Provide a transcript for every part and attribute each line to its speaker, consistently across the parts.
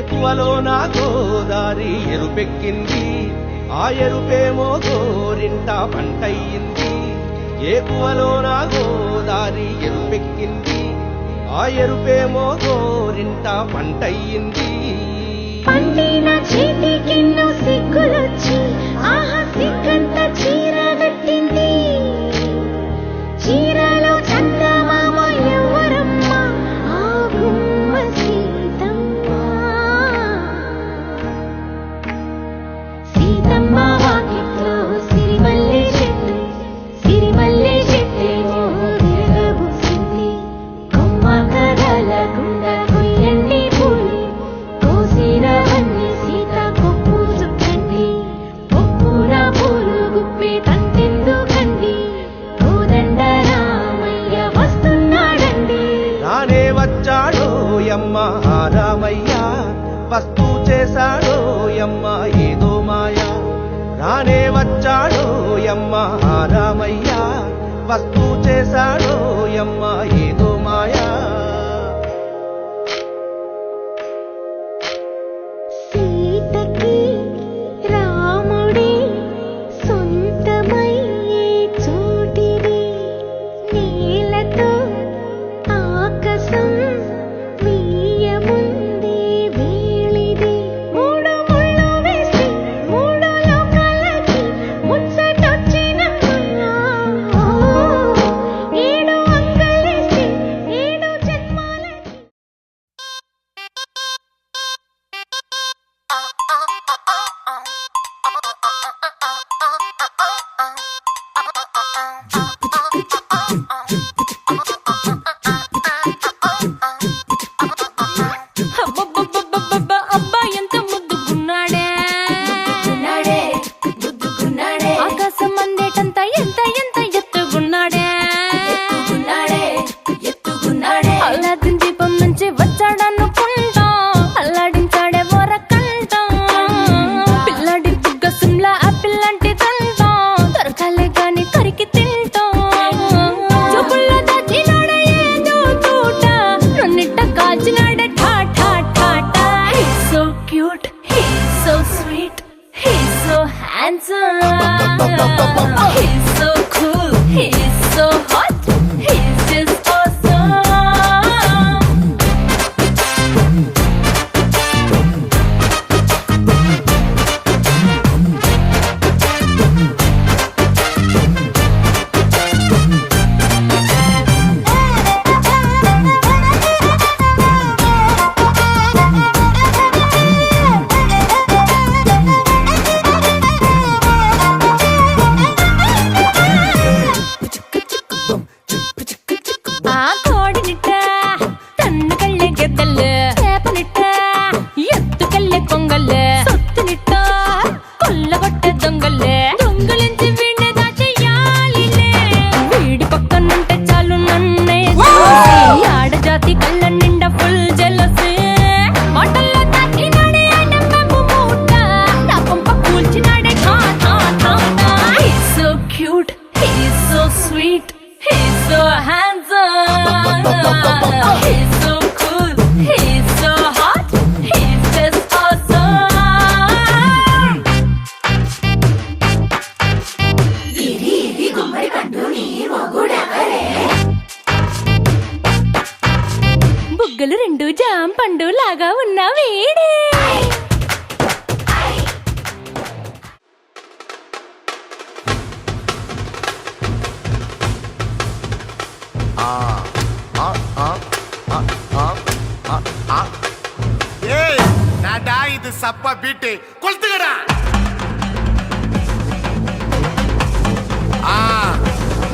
Speaker 1: ఏకువలో నా గోదారి ఎరుపెక్కింది, ఆ ఎరుపేమో గోరింట పంటయ్యింది. ఏకువలో నా గోదారి ఎరుపెక్కింది, ఆ ఎరుపేమో గోరింట పంటయ్యింది.
Speaker 2: పండిన చేతికెన్నో సిగ్గులొచ్చి ఆహా సిగ్గంత చీర కట్టింది. చీరలో చందమామ ఎవరమ్మ, ఆ గుమ్మ సీతమ్మ. సీతమ్మ వాకిట్లో సిరిమల్లె చెట్టు, సిరిమల్లె చెట్టేమో తిరగబూసింది. కొమ్మ కదలకుండా కొయ్యండి పూలు, కోసినవన్నీ సీత కొప్పు చుట్టండి. కొప్పున పూలు గుప్పే తంతెందుకండి, కోదండ రామయ్య వస్తున్నాడండి.
Speaker 1: రానే వచ్చాడో యమ్మ రామయ్య, వస్తూ చేశాడో యమ్మ ఏదో మాయ. రానే వచ్చాడో యమ్మ రామయ్య, వస్తూ చేశాడో యమ్మ ఏదో మాయా.
Speaker 2: సీతకి రాముడే సొంతమయ్యే చోటిది, నేలతో ఆకాశం వీయముందే వేళిది. మూడు ముళ్ళు వేసి మూడు లోకాలకి ముచ్చటొచ్చిన ఏడు అంగలేసి ఏడు జన్మాలకి.
Speaker 3: అబ్బబ్బబ్బబ్బబ్బ, అబ్బాయి ఎంత ముద్దుగున్నాడే, ఆకాశం అందేటంత ఎంత ఎంత ఎత్తుగున్నాడే. అల్లాదిన్ దీపం నుంచి వచ్చాడనుకుంటా, అల్లాడించాడే వరకంట. పిల్లాడి బుగ్గ సిమ్లా ఆపిల్ లాంటిదంట, దొరకాలే గాని కరికి తింటాం. చూపుల్లో దాచినాడే ఏదో తూట, నన్నిట్ట కాచినాడే ఠా ఠా ఠా ఠా. He's so cute, he's so sweet, he's so handsome, he's so cool, he's so hot, he's just awesome. ఆ కోడినిట్ట తన్ను కళ్ళే గెద్దల్లు, చేపనిట్ట ఎత్తుకెళ్ళే కొంగల్లే, సొత్తునిట్ట కొల్లగొట్టే దొంగల్లే. దొంగలించి వీణ్ణి దాచెయ్యాలిలే, వీడి పక్కనుంటే చాలు నన్నే చూసి. ఆడజాతి కళ్ళ నిండా ఫుల్ జెలసీ, మాటల్లో దాచినాడే ఆయన మెప్పు మూట, నా కొంప కూల్చినాడే ఠా ఠా ఠా ఠా. He's so cute, he's so sweet, he's so handsome, he's so cool, he's so hot, he's just awesome. బుగ్గలు రెండు జాం పండు లాగా ఉన్న వీడే.
Speaker 4: నాడా ఇది సప్ప బీటే కొల్తుగడా.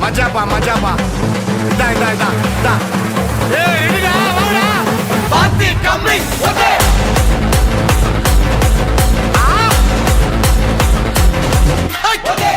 Speaker 4: మజాబా మజాబా, ఇదా ఇదా ఇదా ఇదా. ఏ రెడీగా వాడా, పార్టీ కమింగ్ ఓకే. ఓకే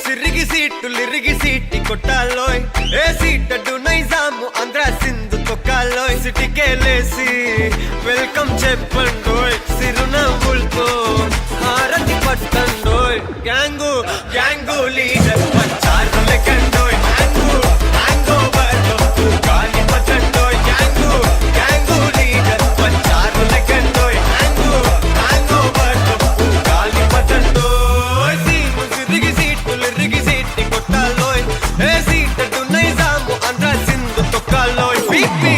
Speaker 4: సిరిగి సీటులిరిగి సీటి కొట్టాలోయ్ ఏ సీటడు నైజాము ఆంధ్ర సింధు తొక్కాలోయ్ సిటికేలేసి వెల్కమ్ చెప్పండోయ్ సిరునవ్వులతో హారతి పట్టండోయ్ గ్యాంగు గ్యాంగు లీడర్ పంచారు లెక్కండోయ్ హ్యాంగు హ్యాంగోవర్లో గాలి పట్టండోయ్ గ్యాంగు గ్యాంగు లీడర్ పంచారు లెక్కండోయ్ హ్యాంగు హ్యాంగోవర్లో గాలి పట్టండోయ్ సిరిగి సీటులిరిగి సీటి కొట్టాలోయ్ ఏ సీటడు నైజాము ఆంధ్ర సింధు తొక్కాలోయ్ పీపీ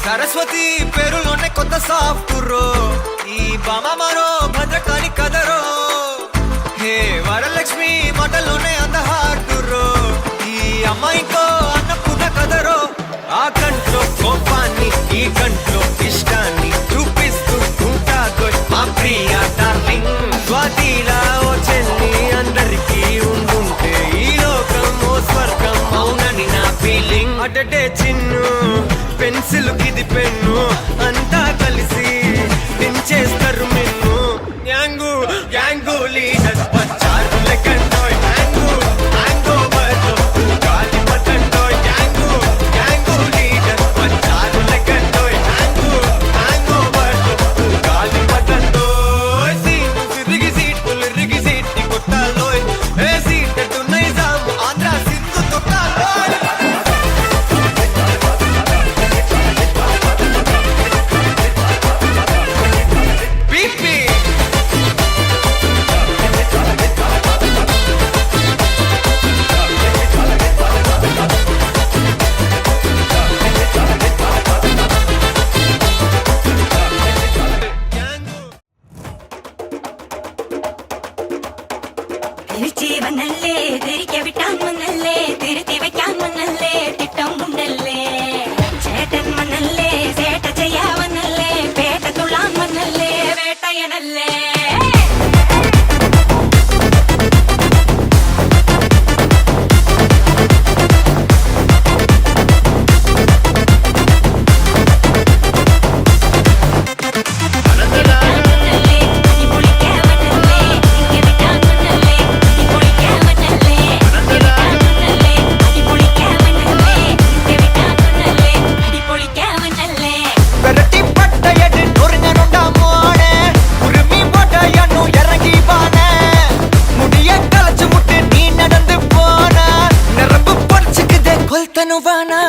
Speaker 4: సరస్వతి పేరులోనే కొత్త సాఫ్ట్రో ఈ బామ మరో భద్రకాళి కదరో హే వరలక్ష్మి మాటలోనే అందహార్దురో ఈ అమ్మాయికో అన్నపూర్ణ కదరో ఆ కంట్లో కోపాన్ని ఈ కంట్లో ఇష్టాన్ని చూపిస్తూ ఉంటాదో మా ప్రియ డార్లింగ్ స్వాతిలా ఓ చెల్లి అందరికీ ఉండుంటే ఈ లోకం ఓ స్వర్గం అవునని నా ఫీలింగ్ అటటే చిన్ను పెన్సిల్ కిది పెన్ను అంతా కలిసి దించేస్తారు మిన్ను గ్యాంగు గ్యాంగు లీడర్ పంచారు లెక్కండోయ్ హ్యాంగు హ్యాంగోవర్లో గాలి పట్టండోయ్ గ్యాంగు గ్యాంగు లీడర్ పంచారు లెక్కండోయ్ హ్యాంగు హ్యాంగోవర్లో గాలి పట్టండోయ్ సిరిగి సీటులిరిగి సీటి కొట్టాలోయ్ ఏ సీటడు నైజాము ఆంధ్ర సింధు తొక్కాలోయ్ పీపీ
Speaker 5: തിരിച്ച് വന്നല്ലേ തിരികെ വിട്ടാൻ വന്നല്ലേ തിരുത്തി വയ്ക്കാൻ വന്നല്ലേ തിട്ടം ഉണ്ടല്ലേ ചേട്ടൻ വന്നല്ലേ ചേട്ട ചെയ്യാ വന്നല്ലേ പേട്ട തുള്ളാൻ വന്നല്ലേ വേട്ടയനല്ലേ
Speaker 1: பெரட்டி பட்டையடு நொறுங்கனுண்டா மோனே உருமி போட்டயனு இறங்கி பானே முடிய கலச்சு முட்டு நீ நடந்து போனா நரம்பு பொடிச்சுக்குதே கொல்தனுவானா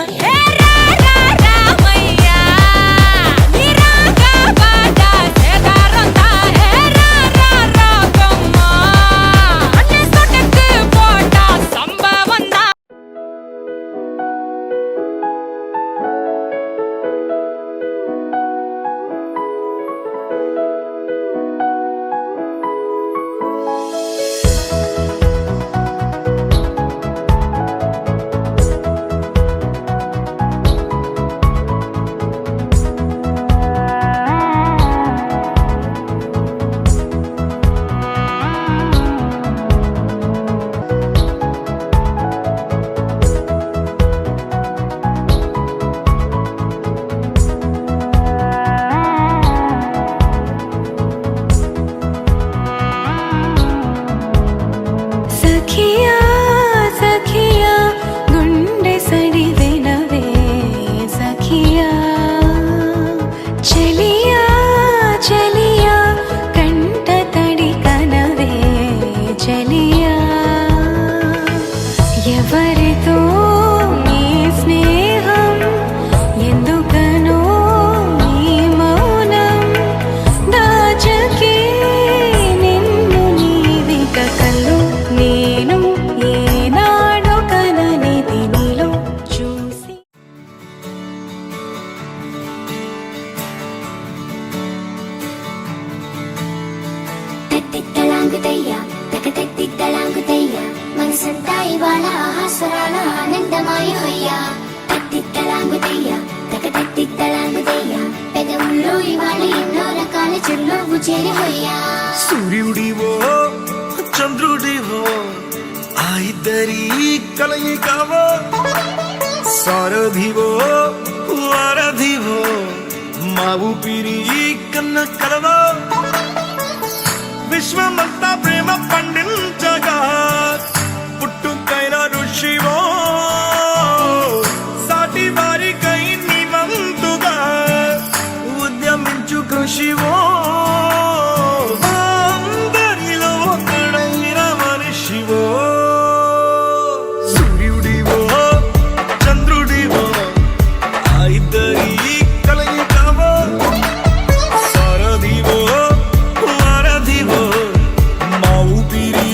Speaker 2: సఖియా సఖియా గుండె సడి వినవే సఖియా చెలియా చెలియా కంట తడి కనవే చెలియా ఎవరితో నీ స్నేహం ఎందుకనో నీ మౌనం దాచకే నిన్ను నీవిక కళ్ళు నేను ఏనాడు కననిది నీలో చూసి
Speaker 6: తెత్తిత్తలాంగుతయ్యా తెగ తెత్తిత్తలాంగుతయ్యా మనసంతా ఇవాళ ఆనందమాయ హొయ్యా తత్తిత్తలాంగుదయ్యా తకతత్తిత్తలాంగుదయ్యా పెదవుల్లో ఇవాళ ఎన్నో రకాల చిరునవ్వు చేరి హొయ్యా
Speaker 1: సూర్యుడివో చంద్రుడివో ఆ ఇద్దరి కలయికవో సారథివో వారధివో మా ఊపిరి కన్న కలవో విశ్వమంతా ప్రేమ పండించగా పుట్టుకైన ఋషివో సాటి వారికై నివంతుగా ఉద్యమించు కృషివో అందరిలో ఒకడైన మనిషివో సూర్యుడివో చంద్రుడివో ఆ ఇద్దరి కలయికవో సారథివో వారధివో మా ఊపిరి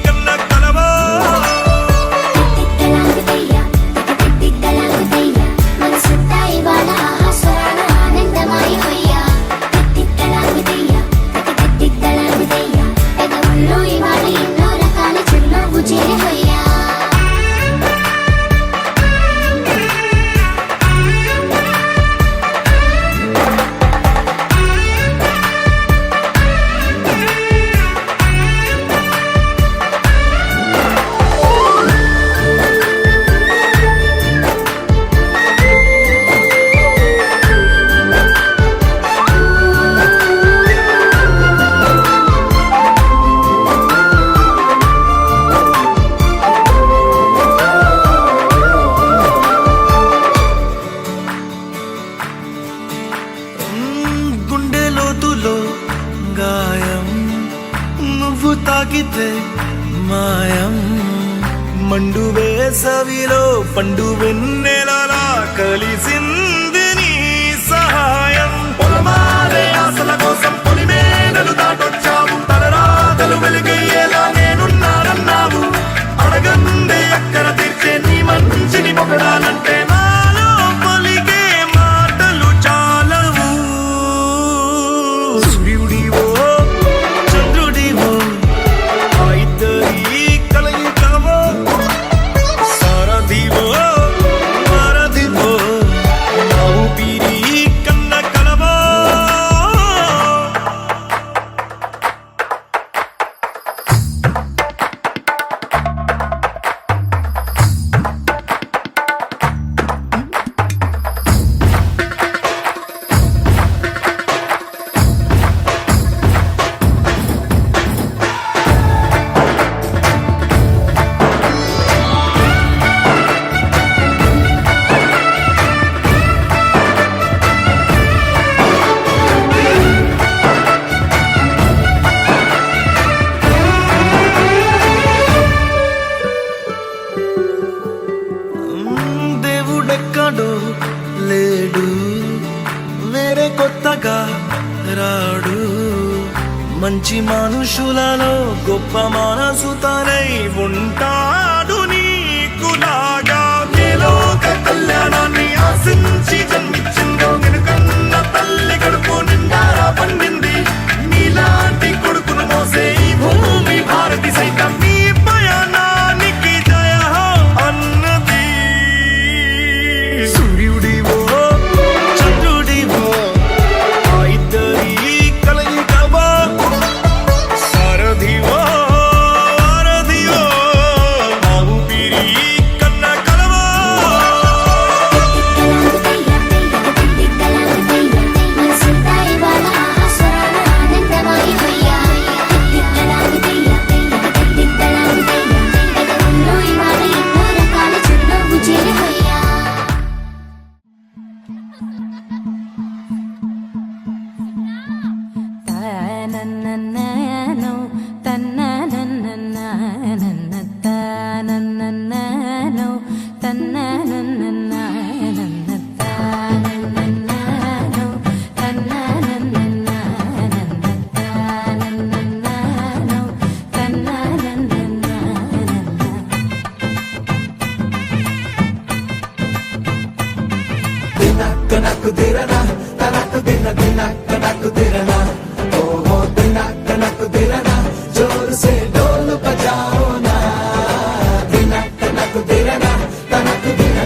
Speaker 1: కన్న కలవో
Speaker 6: తత్తిత్తలాంగుదయ్యా తకతత్తిత్తలాంగుదయ్యా మనసంతా ఇవాళ ఆస్వరాన ఆనందమాయ హొయ్యా తత్తిత్తలాంగుదయ్యా తకతత్తిత్తలాంగుదయ్యా పెదవుల్లో ఇవాళ ఎన్నో రకాల చిరునవ్వు చేరి హొయ్యా
Speaker 1: గుండె లోతులో గాయం నువ్వు తాకితే మాయం మండు వేసవిలో పండు వెన్నెలలా కలిసింది నీ సహాయం పొలమారే ఆశల కోసం పొలిమేనలు దాటొచ్చావు తలరాతలు వెలుగయ్యేలా నేనున్నానన్నావు అడగందే అక్కర తీర్చే నీ మంచిని పొగడాలంటే నాలో పలికే మాటలు చాలవు సూర్యుడివో చంద్రుడివో ఆ ఇద్దరి కలయికవో సారథివో వారధివో మా ఊపిరి కన్న కలవో దేవుడెక్కడో లేడు వేరే కొత్తగా రాడు మంచి మనుషులలో గొప్ప మనసు తనై ఉంటాడు నీకులాగా లోక కళ్యాణాన్ని ఆశించి జన్మించిందో నిన్నుకన్న తల్లి కడుపు నిండారా పండింది నీలాంటి కొడుకును మోసే ఈ భూమి భారతి సైతం నీ పయనానికి జయ అన్నది సూర్యుడివో చంద్రుడివో ఆ ఇద్దరి కలయికవో సారథివో వారధివో మా ఊపిరి కన్న కలవో
Speaker 7: తనకు దిరనా తనకు దిన దిన తనకు దిరనా ఓహో దిన తనకు దిరనా జోర్ సే డోలు బజాओ ना దిన తనకు దిరనా తనకు దిన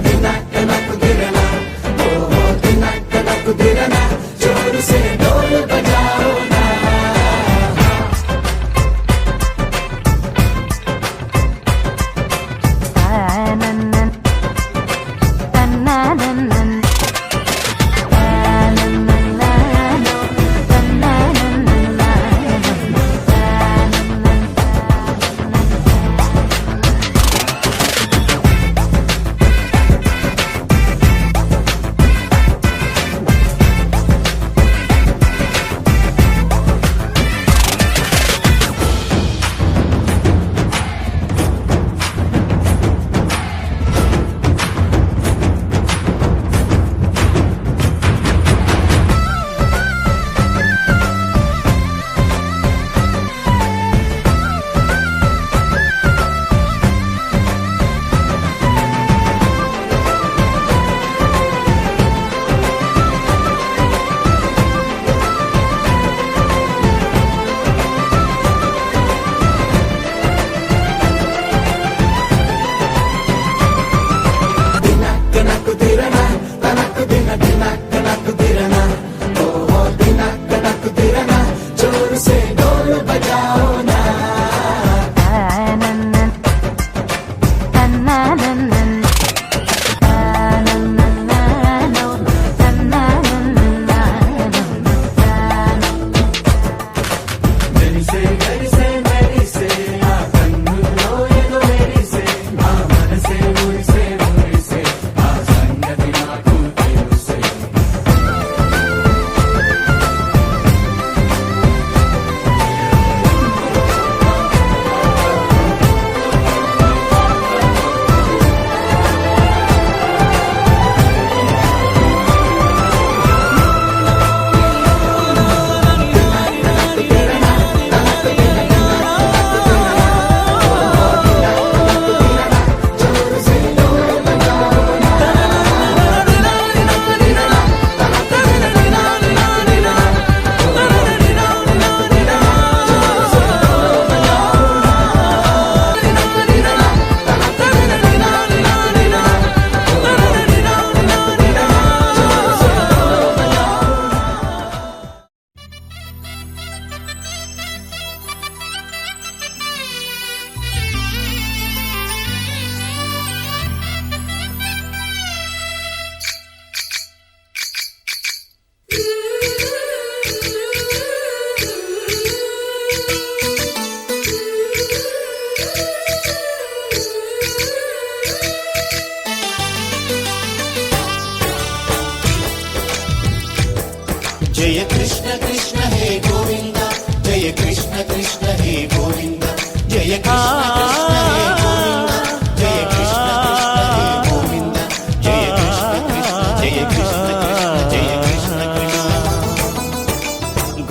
Speaker 7: కృష్ణ కృష్ణ హే గోవింద జయ కృష్ణ కృష్ణ హే గోవింద జయ కృష్ణ కృష్ణ హే గోవింద జయ కృష్ణ కృష్ణ హే గోవింద జయ కృష్ణ కృష్ణ జయ కృష్ణ కృష్ణ జయ కృష్ణ కృష్ణ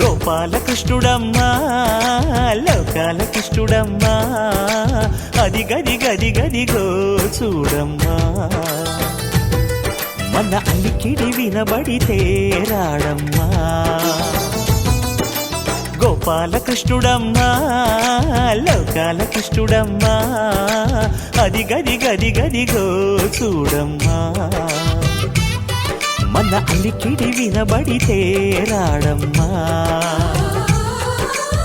Speaker 8: గోపాలకృష్ణుడమ్మా లోకాల కృష్ణుడమ్మా అది గది గది గదిగో చూడమ్మా మన అలికిడి వినబడితే రాడమ్మా గోపాలకృష్ణుడమ్మా లోకాల కృష్ణుడమ్మా అది గది గది గదిగో చూడమ్మా మన అలికిడి వినబడితే రాడమ్మా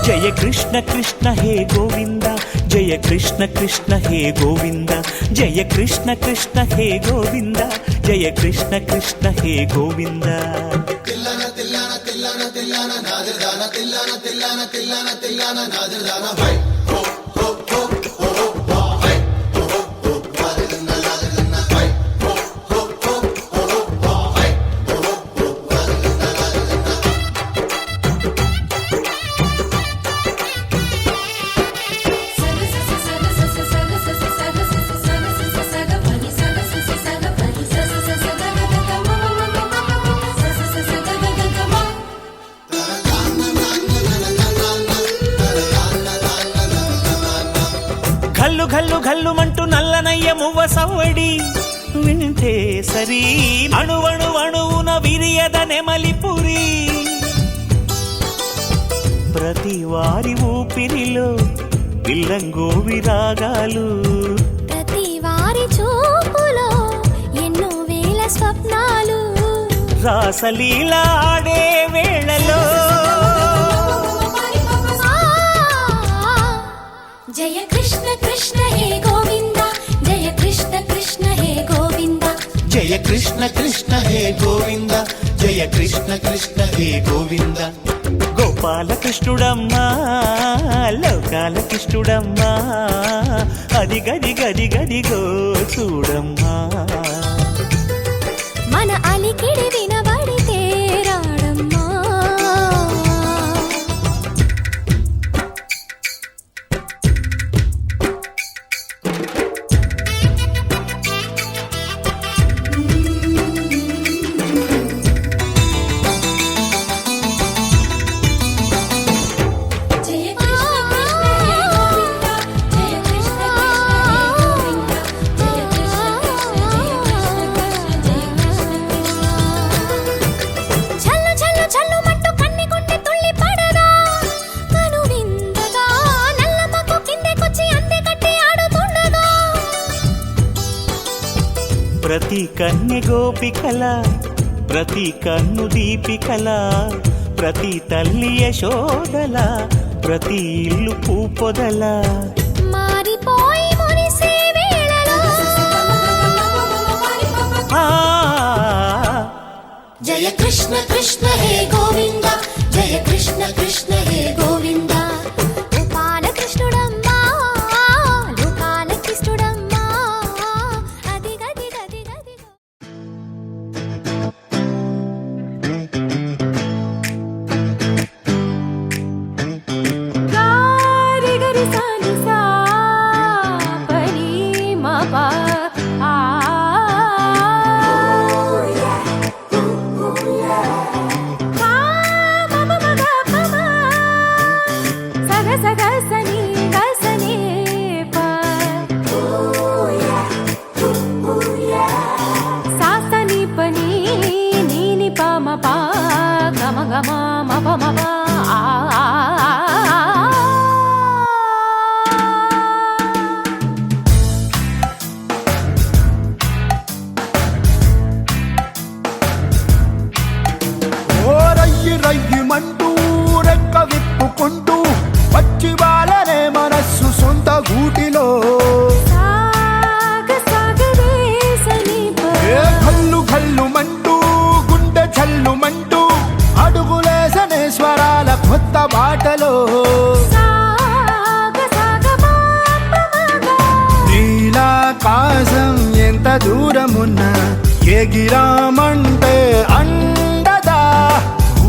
Speaker 8: జయ కృష్ణ కృష్ణ హే గోవింద జయ కృష్ణ కృష్ణ హే గోవింద జయ కృష్ణ కృష్ణ హే గోవింద జయ కృష్ణ కృష్ణ హే గోవింద
Speaker 7: తిల్లన తిల్లన తిల్లన తిల్లన నాదదాన తిల్లన తిల్లన తిల్లన తిల్లన నాదదాన హై హో హో హో హో హో హై హో హో హో నాదదన నాదదన హై హో హో హో హో హో హై హో హో హో నాదదన నాదదన
Speaker 8: ఘల్లు ఘల్లు ఘల్లుమంటూ నల్లనయ్య మువ్వ సవ్వడి వింటే సరి అణువణు అణువున విరియద నెమలిపురి ప్రతి వారి ఊపిరిలో పిల్లంగో విరాగాలు
Speaker 6: ప్రతి వారి చూపులో ఎన్నో వేల స్వప్నాలు
Speaker 8: రాసలీల ఆడే వేళలో
Speaker 6: జయ కృష్ణ కృష్ణ హే గోవింద జయ కృష్ణ కృష్ణ హే గోవింద
Speaker 7: జయ కృష్ణ కృష్ణ హే గోవింద జయ కృష్ణ కృష్ణ హే గోవింద
Speaker 8: గోపాలకృష్ణుడమ్మా లోకాల కృష్ణుడమ్మా అది గది గది గదిగో చూడమ్మా
Speaker 6: మన అలికిడి వినబడితే రాడమ్మా జయ కృష్ణ కృష్ణ హే గోవింద జయ కృష్ణ కృష్ణ హే గోవింద జయ కృష్ణ కృష్ణ జయ కృష్ణ కృష్ణ జయ కృష్ణ చల్లు చల్లు చల్లు మట్టు కన్ని కొంటే తుళ్ళి పడదా కను విందగా నల్లమకు కిందకొచ్చి అందే కట్టి ఆడుతుండగా
Speaker 8: ప్రతి కన్నె గోపికల ప్రతి కన్ను దీపికల ప్రతి తల్లి యశోదల ప్రతి ఇల్లు పూపొదల
Speaker 6: మారిపోయి మురిసే వేళలో
Speaker 8: ఆ
Speaker 6: జయ కృష్ణ కృష్ణ హే గోవింద జయ కృష్ణ కృష్ణ హే గోవింద గోపాల కృష్ణుడమ్మా లోకాల కృష్ణుడమ్మా అది గది గది గది
Speaker 2: గారి గరి సాని సా పని మా పా ఆ కా మమ మగ పమ సగ సగ సని గ సని ప సా సని పని నీని ప మ ప గమ గమ మ ప మ ప ఆ
Speaker 9: ఓ రయ్యి రయ్యిమంటూ రెక్క విప్పుకుంటూ వచ్చి వాళ్ళనే మనస్సు సొంత గూటిలో
Speaker 2: సాగ సాగరే సని ప
Speaker 9: ఏ కల్లు కల్లుమంటూ గుండె చల్లుమంటూ అడుగులేసనే స్వరాల కొత్త బాటలో
Speaker 2: సాగ సాగ మా ప మ గ
Speaker 9: నీలాకాశం ఎంత దూరమున్నా ఎగిరామంటే అండదా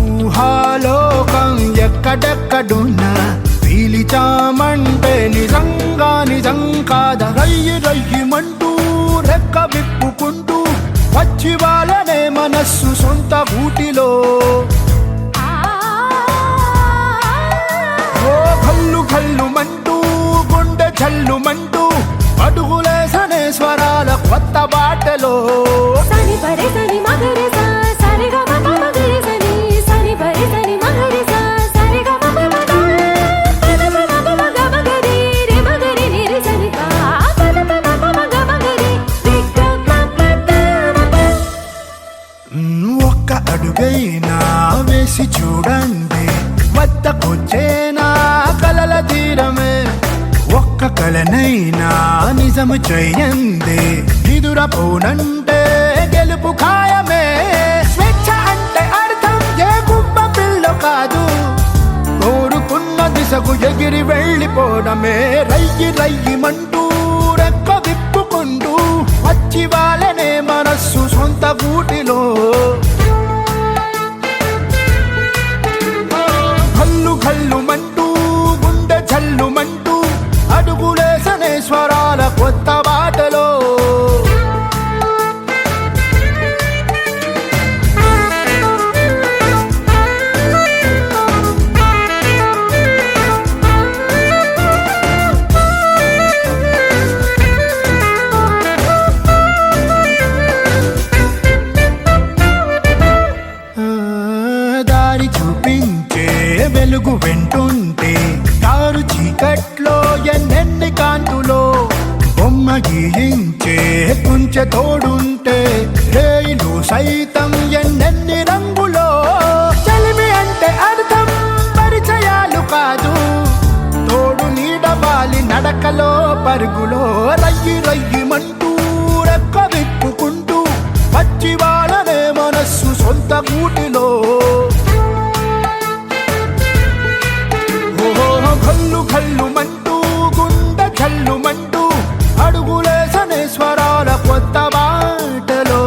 Speaker 9: ఊహ ఊహాలోకం ఎక్కడెక్కడున్నా పీలిచామంటే నిజంగా నిజం కాదా రయ్యి రయ్యిమంటూ రెక్క విప్పుకుంటూ వచ్చి వాళ్ళనే మనస్సు సొంత గూటిలో ఓ కల్లు కల్లుమంటూ గుండె చల్లుమంటూ అడుగులేసనే స్వరాల కొత్త బాటలో
Speaker 2: సని పరే సని మగరే సా సరి గ మ ప మగరే సని సని పరే సని మగరే సా సరి గ మ ప మ పద ప మ ప మ గ మగరే రే మగరే ని రే సని పా పద ప మ ప మ గ మగరే రే గ మ ప ద మ ప.
Speaker 9: ఒక్క అడుగైనా వేసి చూడండి వద్దకొచ్చేనా కలల తీరమే ఒక్క కలనైనా నిజము చెయ్యండి ఎదురపోనంటే గెలుపు ఖాయమే స్వేచ్ఛ అంటే అర్థం ఏ గుబ్బ పిల్ల కాదు కోరుకున్న దిశకు ఎగిరి వెళ్ళిపోవడమే రయ్యి రయ్యిమంటూ రెక్క విప్పుకుంటూ వచ్చి వాళ్ళనే మనస్సు సొంత గూటిలో కల్లు కల్లుమంటూ గుండె చల్లుమంటూ అడుగులేసనే స్వరాల కొత్త బాటలో దారి చూపించే వెలుగు వెంటుంటే దారు చీకట్లో ఎన్నెన్ని కాంతులో బొమ్మ గీయించే కుంచె తోడుంటే రేయిలు సైతం ఎన్నెన్ని రంగులో చలిమి అంటే అర్థం పరిచయాలు కాదు తోడు నీడవాలి నడకలో పరుగులో రయ్యి రయ్యిమంటూ రెక్క విప్పుకుంటూ వచ్చి వాళ్ళనే మనస్సు సొంత గూటిలో కల్లు కల్లుమంటూ గుండె చల్లుమంటూ అడుగులేసనే స్వరాల కొత్త బాటలో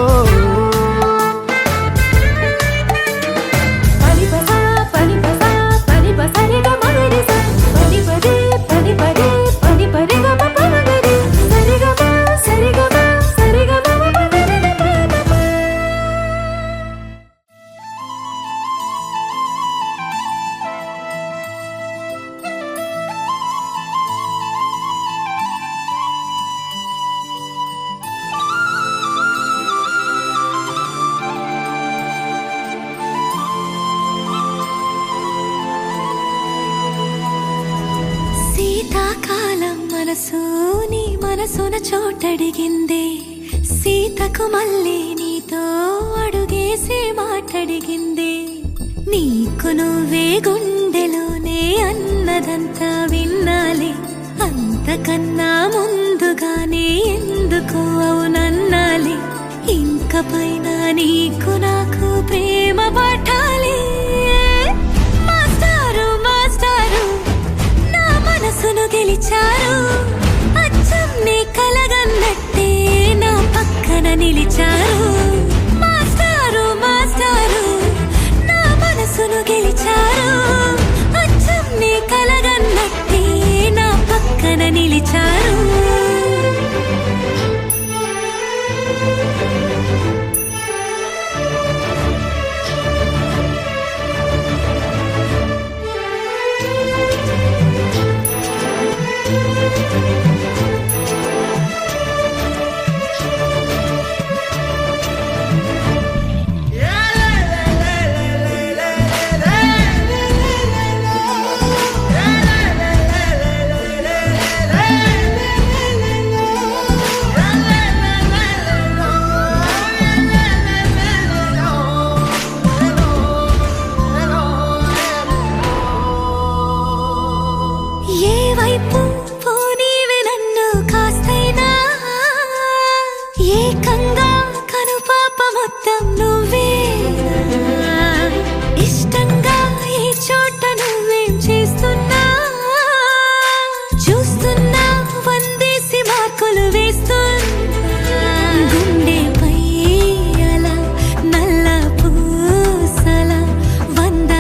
Speaker 2: పని పసా పని పసా పని పసరి గ మగరే సా పని పరే పని పరే పని పరే గ మ ప మగరే సరి గ మ సరి గ మ సరి గ మ మ ప ద ద ప మ ప.
Speaker 6: శీతాకాలం మనసు నీ మనసున చోటడిగిందే సీతకు మళ్ళీ నీతో అడుగేసి మాటడిగిందే నీకు నువ్వే గుండెలోనే అన్నదంతా విన్నాలే అంతకన్నా ముందుగానే ఎందుకు అవునన్నాలే ఇంక పైన నీకు నాకు ప్రేమ పాఠాలే మాస్టారు మాస్టారు నా మనసును గెలిచారు అచ్చం నీ కలగన్నట్టే నా పక్కన నిలిచారు మాస్టారు మాస్టారు నా మనసును గెలిచారు అచ్చం నీ కలగన్నట్టే నా పక్కన నిలిచారు వంద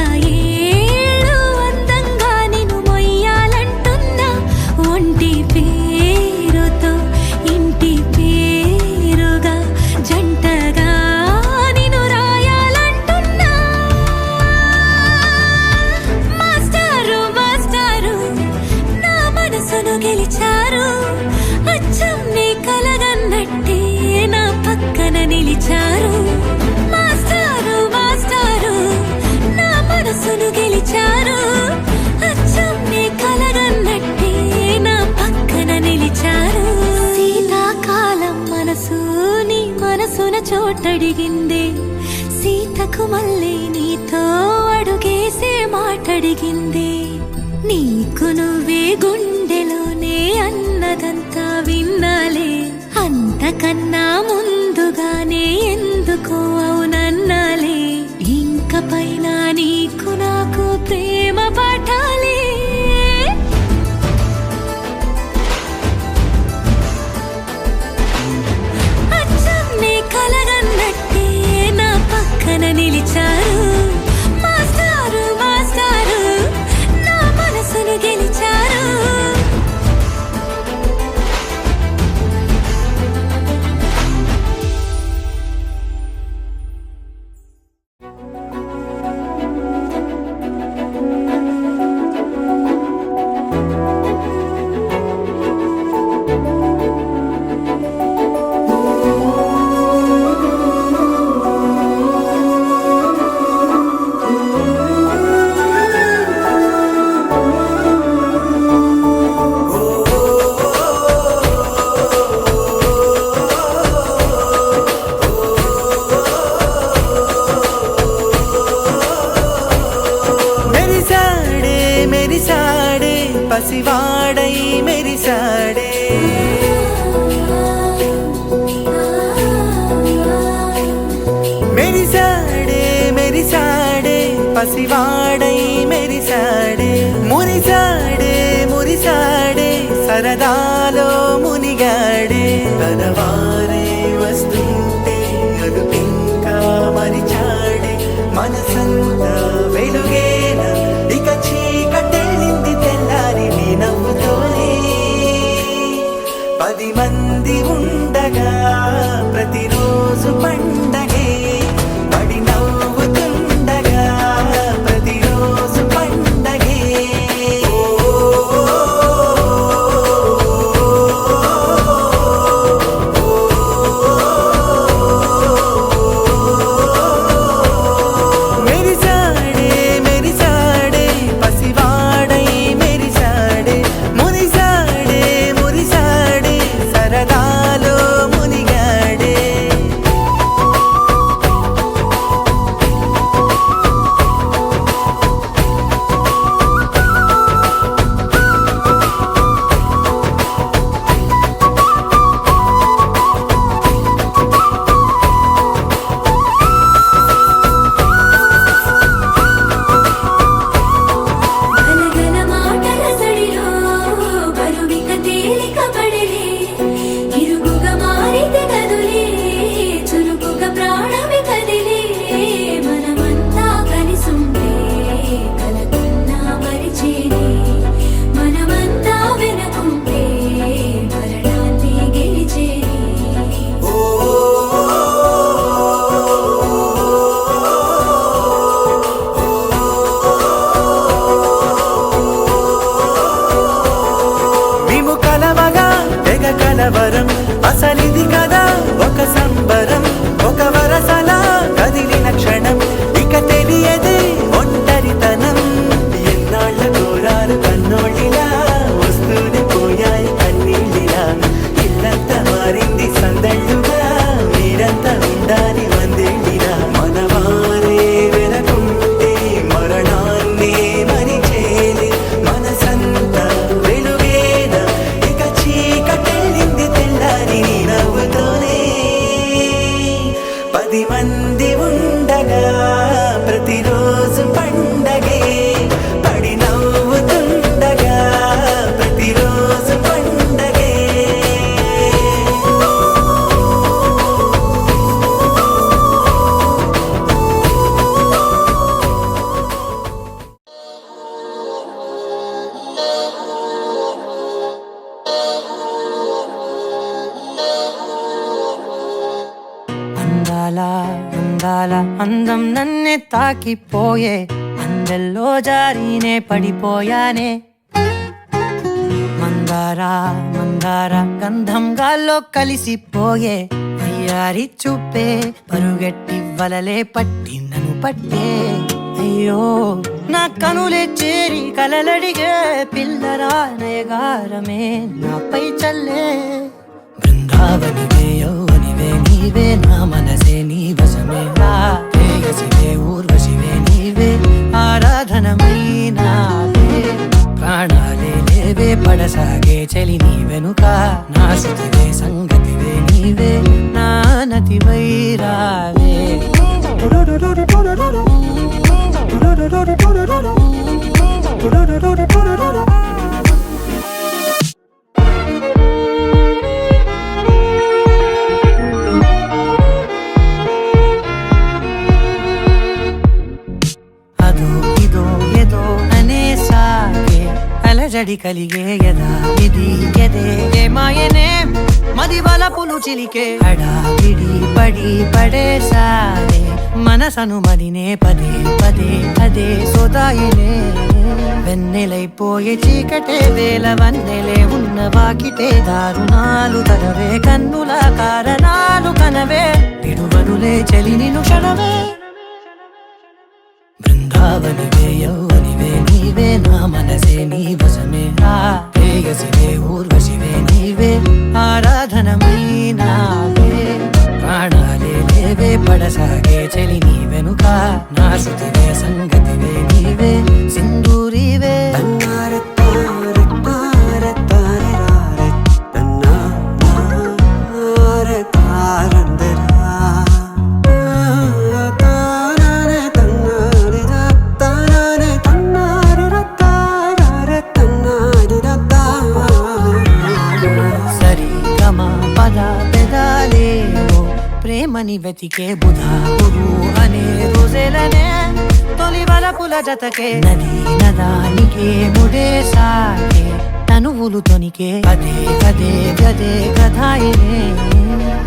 Speaker 6: పిలిచారు మాస్టారు మాస్టారు నా మనసును గెలిచారు అచ్చం నీ కలగన్నట్టే నా పక్కన నిలిచారు శీతాకాలం మనసు నీ మనసున చోటడిగింది సీతకు మళ్ళీ నీతో అడుగేసే మాటడిగింది నీకు నువ్వే గుండెలోనే అన్నదంతా విన్నాలే అంతకన్నా ముందుగానే ఎందుకో అవునన్నాలే ఇంక పైన నీకు నాకు ప్రేమ పాఠాలే అచ్చం నీ కలగన్నట్టే నా పక్కన నిలిచారు మాస్టారు మాస్టారు నా మనసును గెలిచారు
Speaker 8: మెరిసాడే పసివాడై మెరిసాడే మెరిసాడే మెరిసాడే పసివాడై మెరిసాడే మురిసాడే మురిసాడే సరదాలో మునిగాడే తనవారే వస్తుంటే అదుపింకా మరిచాడే మనసంతా వెలుగేన ఇక చీకటెళ్ళింది తెల్లారి నీ నవ్వుతోనే 10 మంది ఉండగా ప్రతిరోజు పండగే పడి నవ్వుతుండగా ప్రతిరోజు పండగే మెరిసాడే మెరిసాడే పసివాడై మెరిసాడే మురిసాడే మురిసాడే సరదాలో మునిగాడే
Speaker 6: గలగల మాటల సడిలో బరువిక తేలిక పడిలే ఇరుగుగా మారితే కదులే చురుకుగా ప్రాణమి కదిలే మనమంతా కలిసుంటే కలకన్నా మరిచేనే మనమంతా వెనకుంటే మరణాన్ని గెలిచేనే
Speaker 8: మేము కలవగా తెగ కలవరం అసలిది కదా ఒక సంబరం ఒక వరసలా కదిలిన క్షణం ఇక తెలియదే ఒంటరితనం ఎన్నాళ్ళ కోరారు కన్నోళ్ళిలా వస్తూనే పోయాయి కన్నీళ్ళిలా ఇల్లంతా మారింది సందళ్ళుగా మీరంతా ఉండాలి వందేళ్ళిలా మనవారే వెనకుంటే మరణాన్నే మరిచేలే మనసంతా వెలుగేన ఇక చీకటెళ్ళింది తెల్లారి నీ నవ్వుతోనే 10 మంది ఉండగా ప్రతిరోజు పండగే పడి నవ్వుతుండగా ప్రతిరోజు పండగే
Speaker 10: అందాల అందాల అందం నన్నే తాకిపోయే అందెల్లో జారీనే పడిపోయానే మందార మందార గంధం గాల్లో కలిసిపోయే వయారి చూపే పరుగెట్టి వలలే పట్టి నన్ను పట్టే అయ్యో నా కనులే చేరి కలలడిగే పిల్లరా నయగారమే నాపై చల్లే బృందావనివే యౌవనివే నీవే నా మనసే నీ వశమే రా ప్రేయసివే ఊర్వశివే నీవే ఆరాధనమై నావే ప్రాణాలే లేవే పడసాగే చలి నీ వెనుక నా శృతివే సంగతివే నీవే నా నతివై రావే అదో ఇదో ఏదో అనే సాగే అలజడి కలిగే యదా ఇది ఎదే మాయనే మది వలపులు చిలికే హడావిడి పడి పడేసారే మనసను మదినే పదే పదే అదే సోదాయినే వెన్నెలైపోయే చీకటే వేల వన్నెలే ఉన్న వాకిటే దారుణాలు తరవే కన్నుల కారణాలు కనవే పిడువనులే చలి నిను క్షణమే బృందావనివే యౌవనివే నీవే నా మనసే నీ వశమే రా ప్రేయసివే ఊర్వశివే నీవే ఆరాధనమై నావే ప్రాణాలే లేవే పడసాగే చలి నీ వెనుక నా శృతివే సంగతివే నీవే సింధూరివే ప్రేమని వెతికే బుధా గురు అనే రోజులనే తొలి వలపుల జతకే నది నదానికే ముడే సాగే తనువులు తొనికే పదే పదే గదే కథాయినే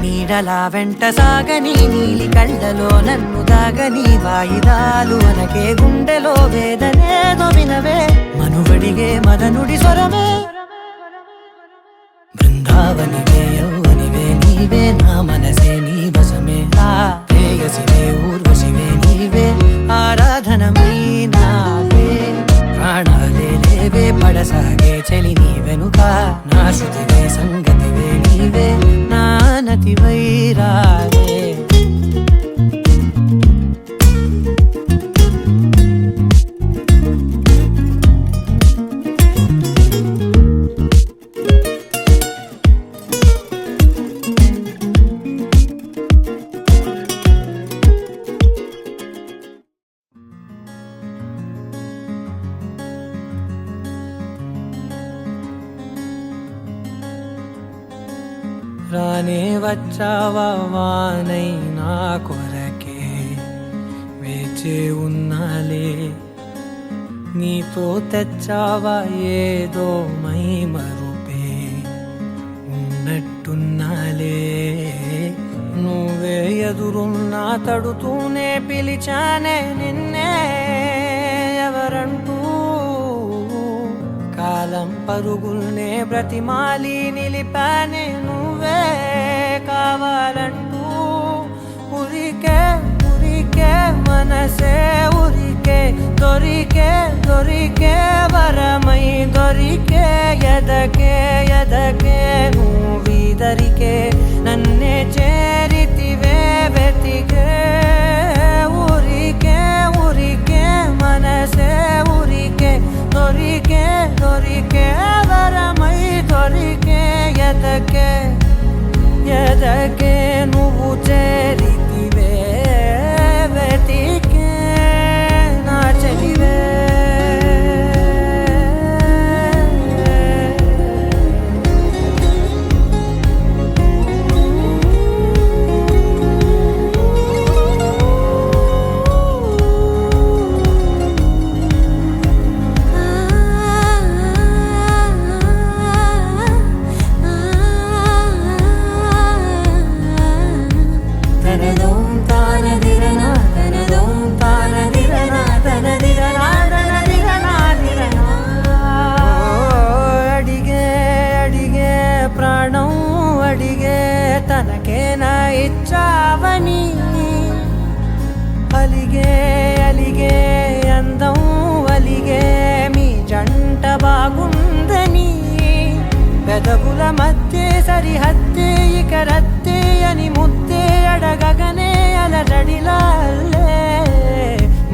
Speaker 10: నీడలా వెంట సాగని నీలి కళ్ళలో నన్ను దాగని వాయిదాలు అనకే గుండెలో వేదనేదో వినవే మనువడిగే మదనుడి స్వరమే బృందావనివే యౌవనివే నీవే నా మనసే నీ వశమే రా ప్రేయసివే ఊర్వశివే నీవే ఆరాధనమై నావే ప్రాణాలే లేవే పడసాగే చలి నీ వెనుక నా శృతివే సంగతివే నీవే నా నతివై రావే రానే వచ్చావా వానై నా కొరకే వేచే ఉన్నాలే నీతో తెచ్చావా ఏదో మై మరుపే ఉన్నట్టున్నాలే నువ్వే ఎదురున్నా తడుతూనే పిలిచానే నిన్నే ఎవరంటూ కాలం పరుగుల్నే బ్రతిమాలి నిలిపానే నువ్వే కావాలంటూ ఉరికే ఉరికే మనసే ఉరికే దొరికే దొరికే వరమై దొరికే ఎదకే ఎదకే నువ్విదరికే నన్నే చేరితివే వెతికే ఉరికే ఉరికే మనసే ఉరికే దొరికే దొరికే వరమై దొరికే ఎదకే ఎదకే నువ్వు చేరితివే వెతికే నా చెలివే ఇచ్చావని అలిగే అలిగే అందం అలిగే మీ జంట బాగుందని పెదవుల మధ్య సరిహద్దే ఇక రద్దే అని ముద్దే అడగగనే అలజడిలాల్లే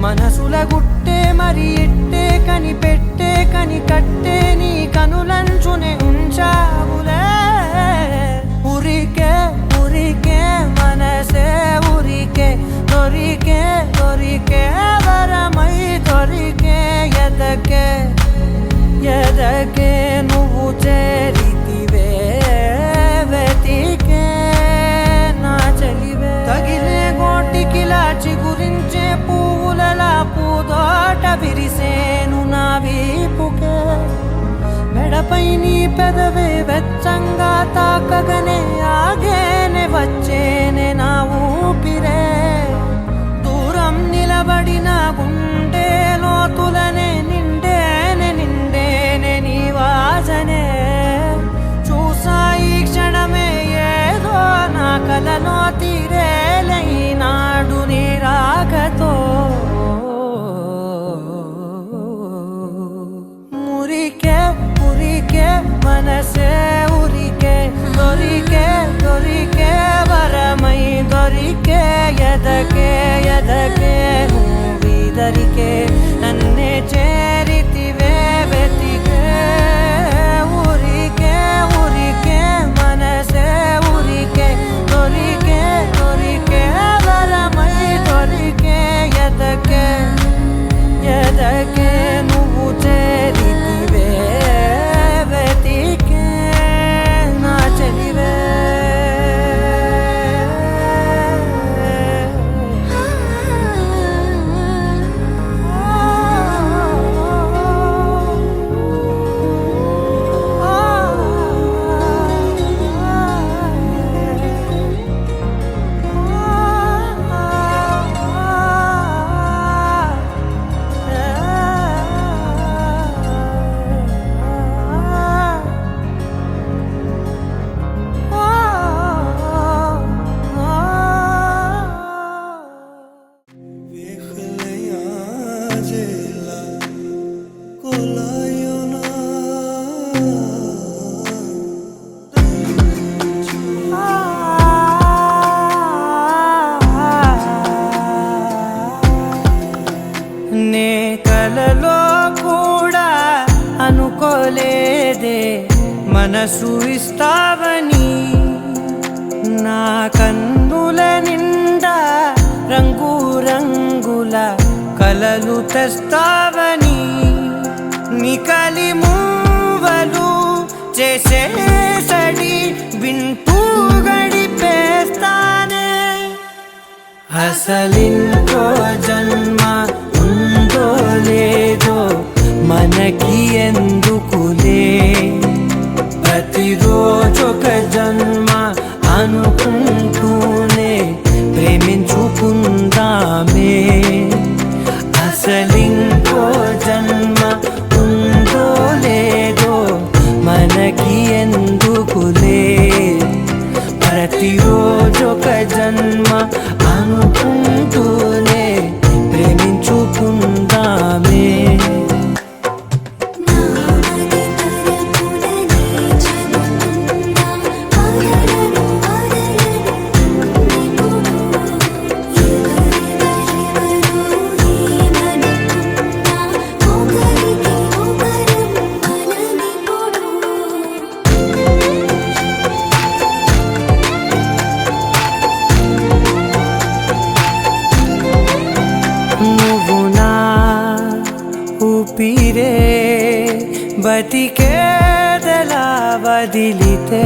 Speaker 10: మనసుల గుట్టే మరి ఇట్టే కనిపెట్టే కని కట్టే నీ కనులంచునే ఉంచావులే ఉరికే ఉరికే మనసే ఉరికే దొరికే దొరికే వరమై దొరికే ఎదకే ఎదకే నువ్వు చేరితివే వెతికే నా చెలివే తగిలే గోటికిలా చిగురించే పువ్వులలా పూదోట విరిసేను నా వీపుకే మెడపై నీ పెదవే వెచ్చంగా తాకగనే ఆగేనే వచ్చేనే నా ఊపిరే దూరం నిలబడిన గుండె లోతులనే నిండేనే నిండేనే నీ వాసనే చూసా ఈ క్షణమే ఏదో నా కలలో తీరేలై నాడు నీ రాకతో మురికే మురికే మనసే ఉరికే దొరికే దొరికే వరమై దొరికే ఎదకే ఎదకే నువ్విదరికే నన్నే చేరితివే వెతికే ఉరికే ఉరికే మనసే ఉరికే దొరికే దొరికే వరమై దొరికే ఎదకే ఎదకే నువ్వు చేరితివే వెతికే నా చెలివే నే కలలో కూడా అనుకోలేదే మనసు ఇస్తావని నా కన్నుల నిండా రంగు రంగుల కలలు తెస్తావని నికలి మూవలు చేసేసడి వింటూ గడిపేస్తానే అసలింకో జన్మ ఉందో లేదో మనకి ఎందుకులే ప్రతిరోజొక జన్మ అనుకుంటూనే ప్రేమించుకుందామే అసలింకో జన్మ ఉందో లేదో మనకి ఎందుకులే ప్రతిరోజొక జన్మ అనుకుంటూనే ప్రేమించుకుందామే ఊపిరే బతికేదలా వదిలితే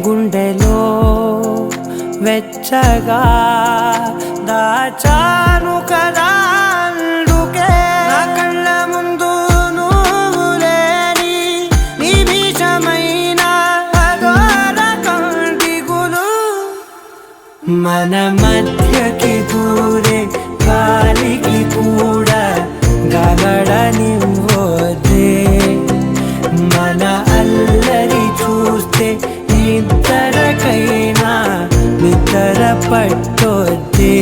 Speaker 10: గుండెలో వెచ్చగా దాచాను కదా అందుకే నా కళ్ళ ముందు నువ్వు లేని నిమిషమైన అఘోర కంటిగులు మన మధ్యకి దూరే గాలికి కూడా గగడనివ్వదే మన అల్లరి చూస్తే నిద్రకైనా తొందర పట్టొద్దే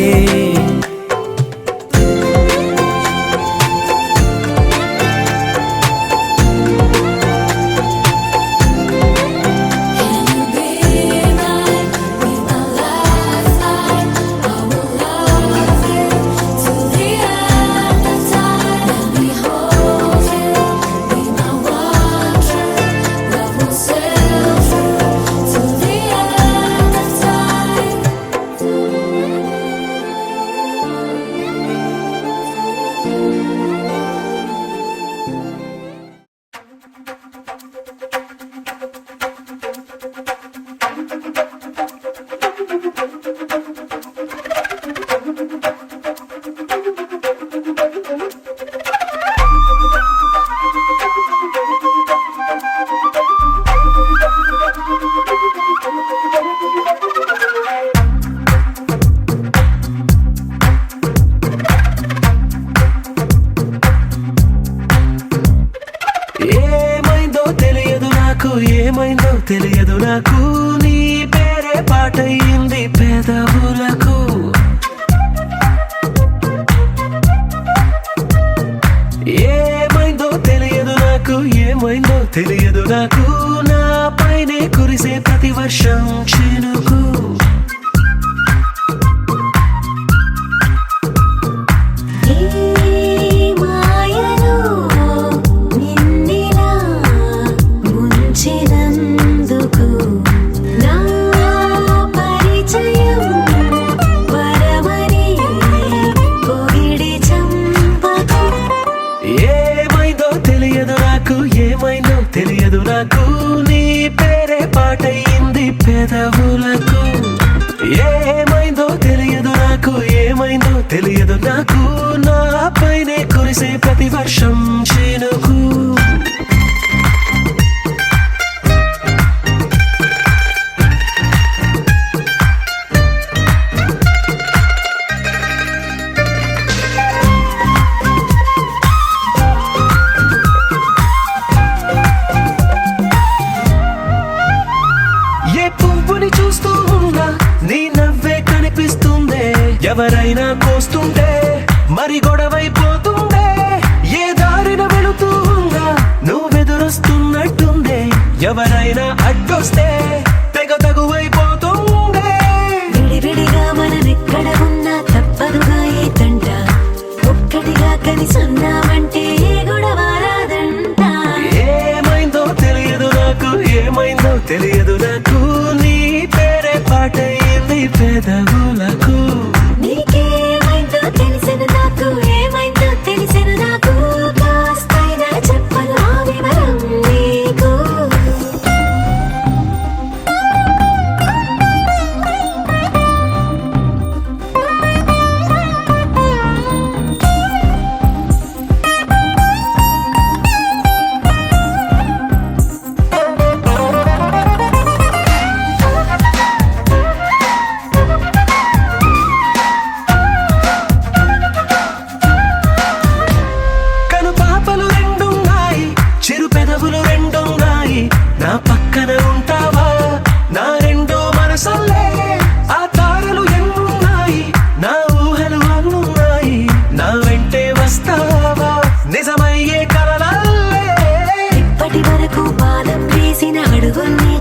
Speaker 10: ఏమైందో తెలియదు నాకు నీ పేరే పాటయింది పెదవులకు ఏమైందో తెలియదు నాకు ఏమైందో తెలియదు నాకు నా పైనే కురిసే ప్రతి వర్షం చినుకు తెలియదు నాకు నీ పేరే పాటయింది పెదవులకు ఏమైందో తెలియదు నాకు ఏమైందో తెలియదు నాకు నా పైనే కురిసే ప్రతి వర్షం చినుకు ఎవరైనా కోస్తుంటే మరి గొడవైపోతుందే ఏ దారిన వెళుతూ ఉందా నువ్వెదురొస్తున్నట్టుందే ఎవరైనా అడ్డొస్తే తెగ తగువైపోతుందే
Speaker 2: విడివిడిగా మనమెక్కడ ఉన్నా తప్పదుగా ఏ తంట ఒక్కటిగా కలిసి ఉన్నామంటే గొడవ రాదంట
Speaker 10: ఏమైందో తెలియదు నాకు ఏమైందో తెలియదు నాకు నీ పేరే పాటయింది పెదవులకు
Speaker 2: నీకేమైందో తెలిసిన నాకు ఏమైందో తెలిసిన నాకు కాస్తైనా చెప్పను ఆ వివరం నీకు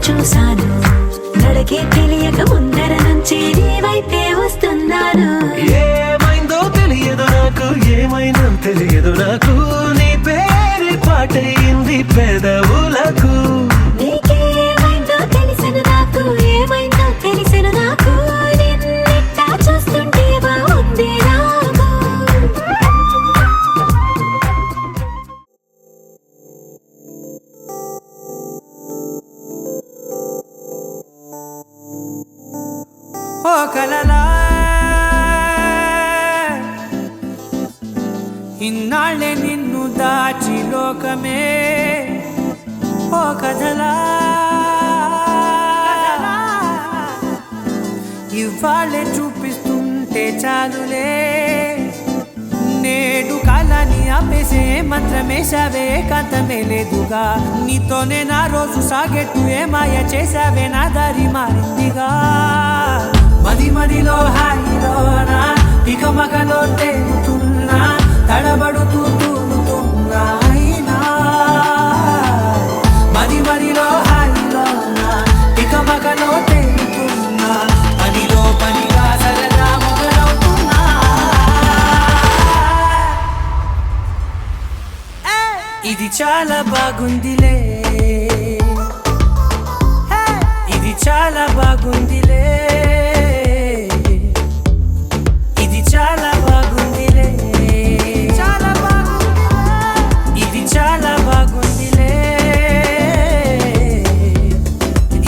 Speaker 2: చూసాను నడకే తెలియక ముందర నుంచి నీ వైపే వస్తున్నాను
Speaker 10: ఏమైందో తెలియదు నాకు ఏమైందో తెలియదు నాకు నీ పేరు పాటయింది పెదవులకు
Speaker 2: నీకేమైందో తెలిసిన నాకు ఏమైందో తెలిసిన నాకు నిన్నెట్టా చూస్తుంటే బాగుంది నాకు
Speaker 10: ఓ కలలా ఇన్నాళ్ళే నిన్ను దాచి లోకమే ఓ కథలా ఇవాళ్ళే చూపిస్తుంటే చాలులే నేడు కాలాన్ని ఆపేసే మంత్రమేశావే కాంతమే లేదుగా నీతోనే నా రోజు సాగెట్టు ఏ మాయ చేశావే నా దారి మారిందిగా మది మదిలో హాయిలోనా పికమకలో తేలుతున్నా తడబడుతూ తూలుతున్నా అయినా మది మదిలో హాయిలోనా పికమకలో తేలుతున్నా పనిలో పనిగా సరదా మొదలవుతున్నా ఇది చాలా బాగుందిలే ఇది చాలా బాగుందిలే ఇది చాలా బాగుందిలే చాలా బాగుంది ఇది చాలా బాగుందిలే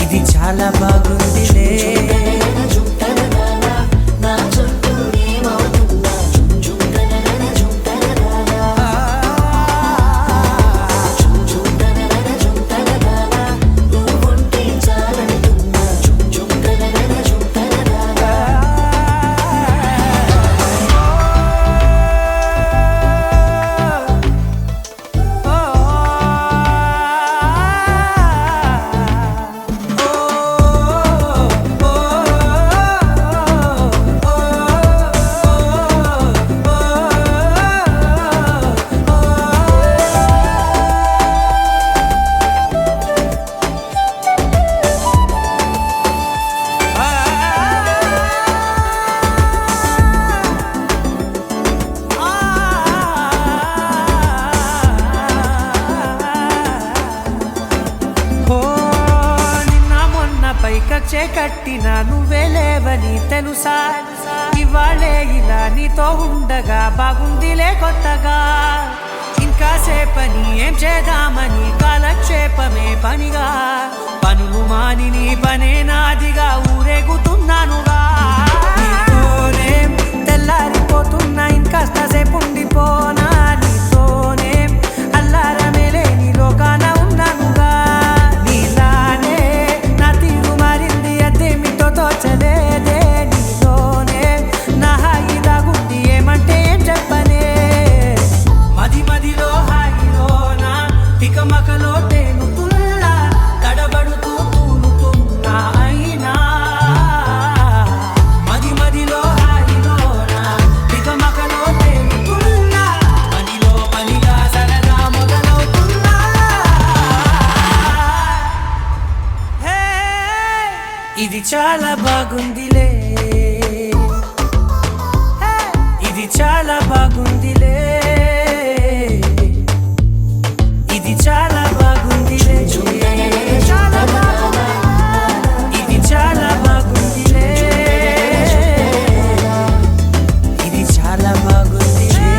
Speaker 10: ఇది చాలా బాగుందిలే పైకచ్చే కట్టిన నువ్వే లేవని తెలుసా ఇవాళే ఇలా నీతో ఉండగా బాగుందిలే కొత్తగా ఇంకా సేపని ఏం చేద్దామని కాలక్షేపమే పనిగా పనులు మాని నీ పనే నాదిగా ఊరేగుతున్నానుగా నీతోనే తెల్లారిపోతున్నా ఇంకాస్త సేపు ఉండిపోనా నీతోనే అల్లారమే లేని లోకాన ఉన్నానుగా నీలానే నా తీరు మారింది అదేమిటో తోచలేదే నీలోనే నా హాయి దాగుంది ఏమంటే ఏం చెప్పనే మది మదిలో హాయిలోనా తికమకలో తేలుతున్నా తడబడుతూ తూలుతున్నా అయినా మది మదిలో హాయిలోనా తికమకలో తేలుతున్నా పనిలో పనిగా సరదా మొదలవుతున్నా హే ఇది చాలా బాగుందిలే ఇది చాలా బాగుందిలే ఇది చాలా బాగుందిలే చాలా బాగుంది ఇది చాలా బాగుందిలే ఇది చాలా బాగుందిలే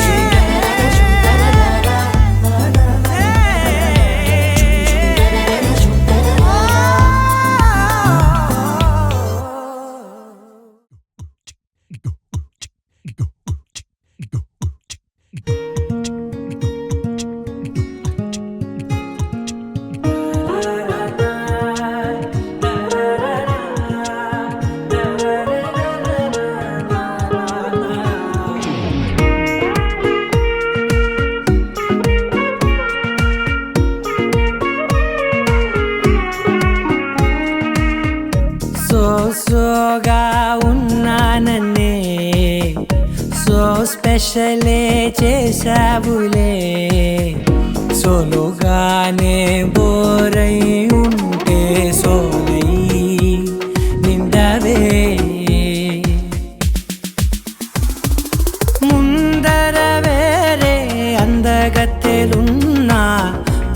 Speaker 10: సోగా ఉన్నానన్నే సో స్పెషలే చేసావులే సోలోగానే బోరై ఉంటే సోలై నిండవే ముందర వేరే అందగత్తెలున్నా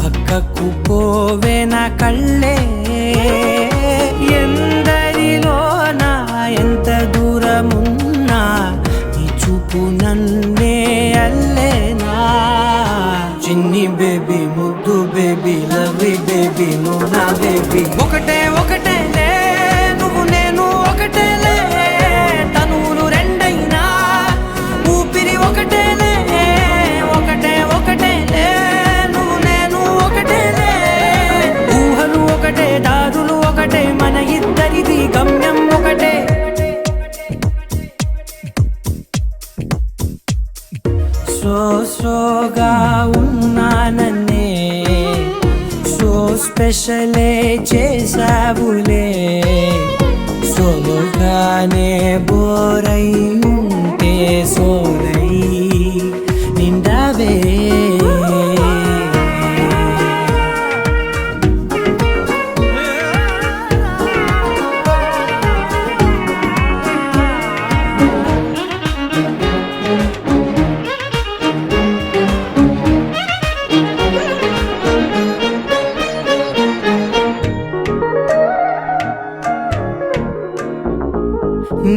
Speaker 10: పక్కకు పోవే నా కళ్ళే ఎందరిలోనా ఎంత దూరమున్నా నీ చూపు నన్నే అల్లేనా చిన్ని బేబీ ముద్దు బేబీ లవ్లీ బేబీ నువ్వు నా బేబీ ఒకటే ఒకటేలే నువ్వు నేను ఒకటేలే తనువులు రెండైనా ఊపిరి ఒకటేలే ఒకటే ఒకటేలే నువ్వు నేను ఒకటేలే ఊహలు ఒకటే దారులు ఒకటే మన ఇద్దరిది గమ్యం ఒకటే సోగా ఉన్నానన్నే సో స్పెషలే చేసావులే సో సోలోగానే బోరై ఉంటే సోలై నిండావే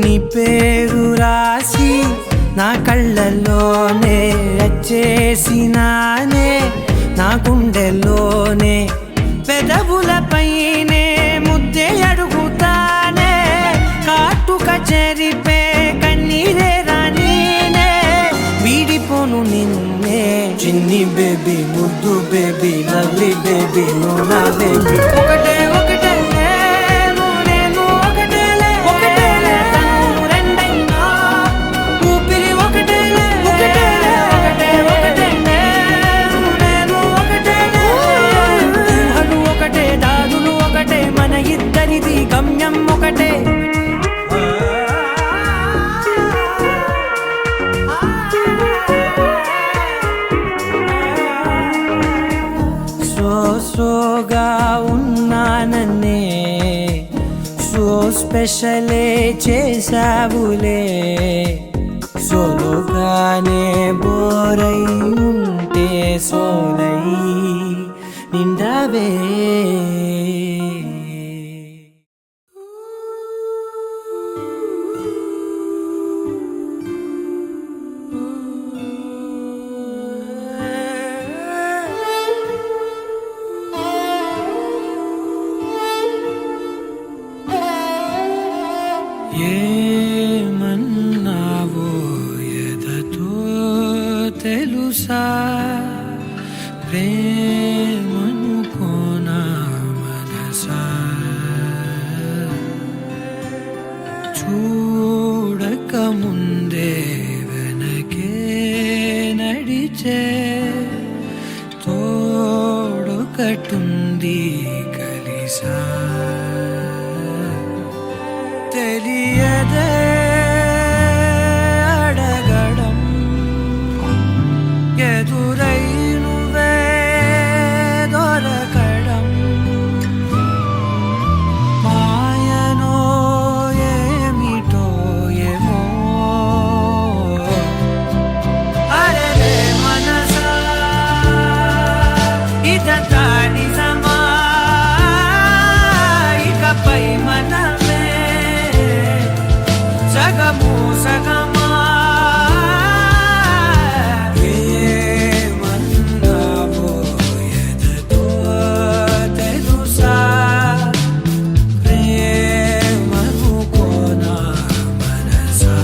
Speaker 10: నీ పేరు రాసి నా కళ్ళల్లోనే వచ్చేసినానే నా గుండెల్లోనే పెదవులపైనే ముద్దే అడుగుతానే కాటుక చెరిపే కన్నీరే రానీనే వీడిపోను నిన్నే చిన్ని బేబీ ముద్దు బేబీ లవ్లీ బేబీ నువ్వు నా బేబీ ఒకటే ఒకటే గమ్యం ఒకటే సోగా ఉన్నానన్నే సో స్పెషలే చేసావులే సోలోగానే బోరై ఉంటే సోలై నిండావే ఏమన్నావో ఎదతో తెలుసా ప్రేమనుకోనా మనసా చూడక ముందే వెనకే నడిచే తోడొకటుంది కలిసా తెలియదే అడగడం ఎదురై నువ్వే దొరకడం మాయనో ఏమిటో ఏమో అరే మనసా ఇదంతా నిజమా ఇకపై మనమే సగము సగమా ఏమన్నావో ఎదతో తెలుసా ప్రేమనుకోనా మనసా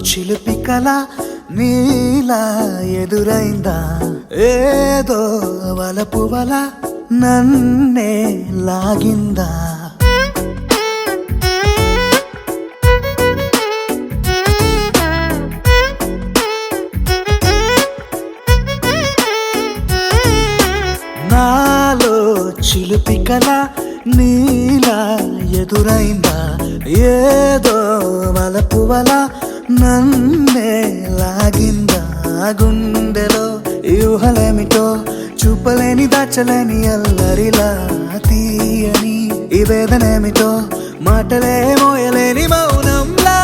Speaker 9: చిలిపి కల నీలా ఎదురైందా ఏదో వలపు వల నన్నే లాగిందా నాలో చిలిపి కల నీలా ఎదురైందా ఏదో వలపు వల నన్నే లాగిందా గుండెలో యూహలేమిటో చూపలేని దాచలేని అల్లరిలా తీయని ఈ వేదనేమిటో మాటలే మోయలేని మౌనంలా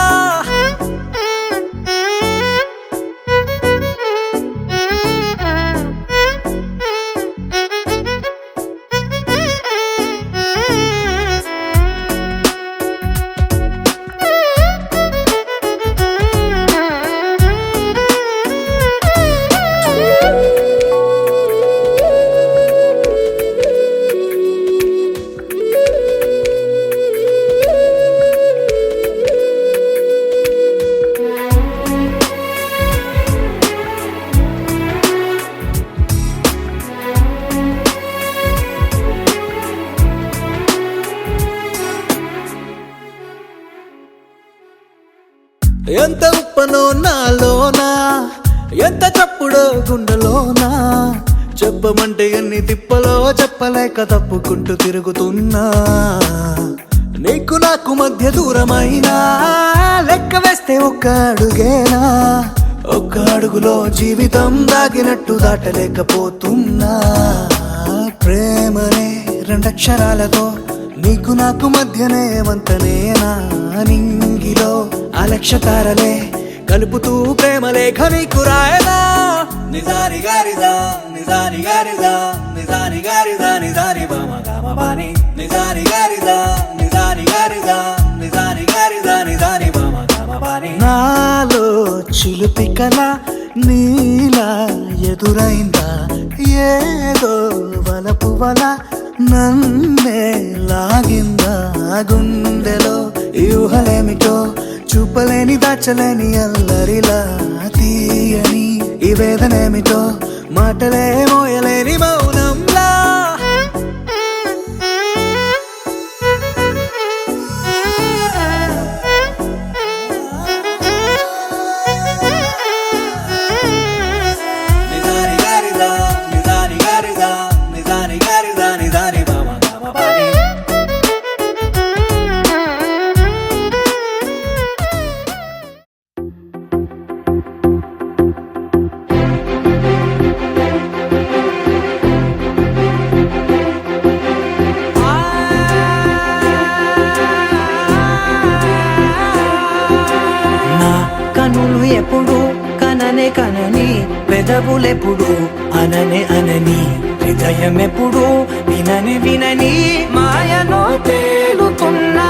Speaker 9: ఎంత ఉప్పనో నాలోనా ఎంత చప్పుడో గుండెలోనా చెప్పమంటే ఎన్ని తిప్పలో చెప్పలేక తప్పుకుంటూ తిరుగుతున్నా నీకు నాకు మధ్య దూరమైనా లెక్క వేస్తే ఒక్క అడుగేనా ఒక్క అడుగులో జీవితం దాగినట్టు దాటలేకపోతున్నా ప్రేమనే రెండక్షరాలతో నీకు నాకు మధ్యనే వంతనేనా నింగిలో అలక్షతారలే కలుపుతూ ప్రేమ లేఖ నీకు రాయనా నిజాని గారిదా నిజాని గారిదా నిజాని గారిదా నిజాని బామ గామ బాని నిజాని గారిదా నిజాని గారిదా నిజాని గారిదా నిజాని బామ గామ బాని నాలో చిలిపి కల నీలా ఎదురైందా ఏదో వలపు వల నన్నే లాగిందా గుండెలో యూహలేమిటో చూపలేని దాచలేని అల్లరిలా తీయని ఈ వేదనేమిటో మాటలే మోయలేని మౌనంలా నిజాని గారిదా నిజాని గారిదా నిజాని గారిదా నిజాని బామ గామ బాని
Speaker 10: కనులు ఎప్పుడు కననే కనని పెదవులెప్పుడు అననే అనని హృదయం ఎప్పుడు వినని వినని మాయలో తేలుతున్నా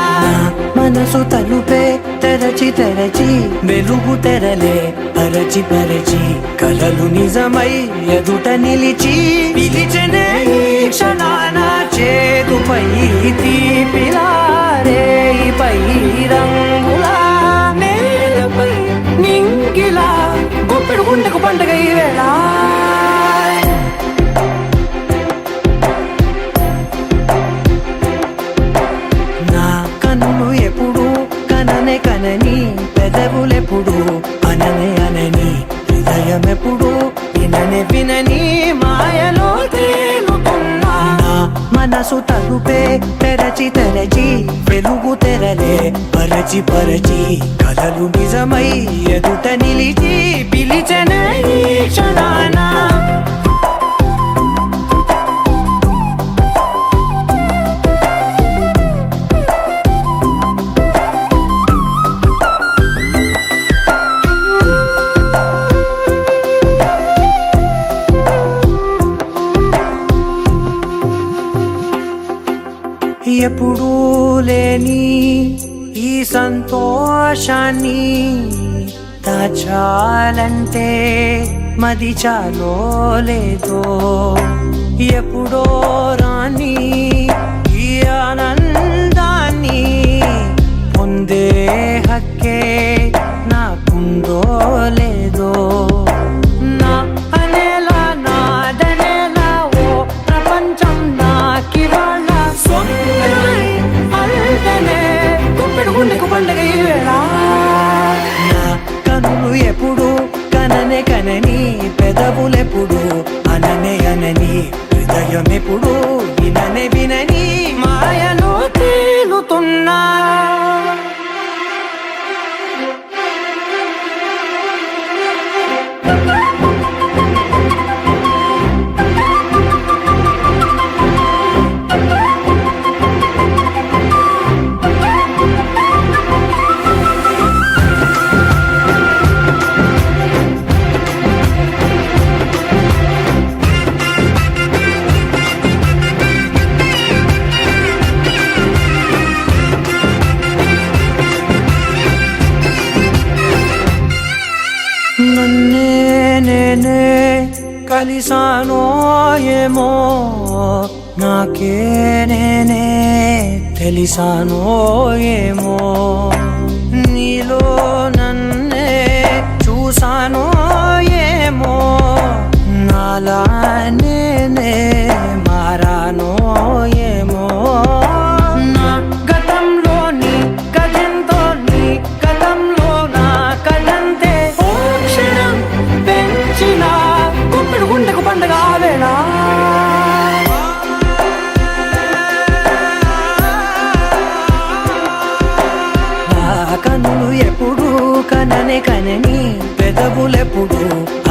Speaker 10: మనసు తలుపే తెరచి తెరచి వెలుగు తెరలే పరచి పరచి కలలు నిజమై ఎదుట నిలిచి పిలిచనే ఈ క్షణాన చేతుపై తీపిలారే పై రంగులా నేలపై నింగిలా గుప్పెడు గుండెకు పండగ ఈ వేళ నా కన్నులు ఎప్పుడు కననే కనని పెదవులెప్పుడు అననే అనని హృదయం ఎప్పుడు విననే వినని మాయలో తేలుతున్నా మనసు తలుపే తెరచి తెరచి వెలుగు తెరలే పరచి పరచి కలలు నిజమై ఎదుట నిలిచి పిలిచనే ఈ క్షణాన ఎప్పుడూ లేని ఈ సంతోషాన్ని దాచాలంటే మది చాలో లేదో ఎప్పుడో రాని ఈ ఆనందాన్ని పొందే హక్కే నాకున్నదో
Speaker 9: హృదయమెప్పుడు విననే వినని మాయలో తేలుతున్నా నన్నే నేనే కలిసానో ఏమో నాకే నేనే తెలిసానో ఏమో నీలో నన్నే చూసానో ఏమో నాలా నేనే మారానో ఏమో నా గతంలోని కథంతో నీ గతంలో నా కథంతే ఓ క్షణం పెంచిన గుప్పెడు గుండెకు పండగ ఆవేళ నా కనులు ఎప్పుడు కననే కనని పెదవులెప్పుడు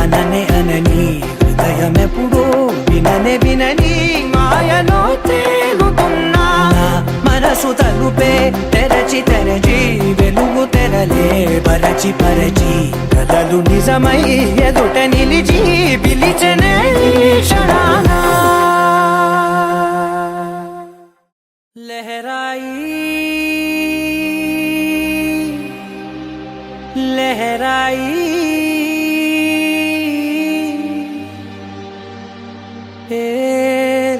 Speaker 9: అననే అనని హృదయమెప్పుడు విననే వినని మాయలో తేలుతున్నా నా మనసు తలుపే తెరచి తెరచి వెలుగు తెరలే పరచి పరచి కథలు నిజమై ఎదుట నిలిచి పిలిచనే క్షణాన లహరాయి లహరాయి ఏ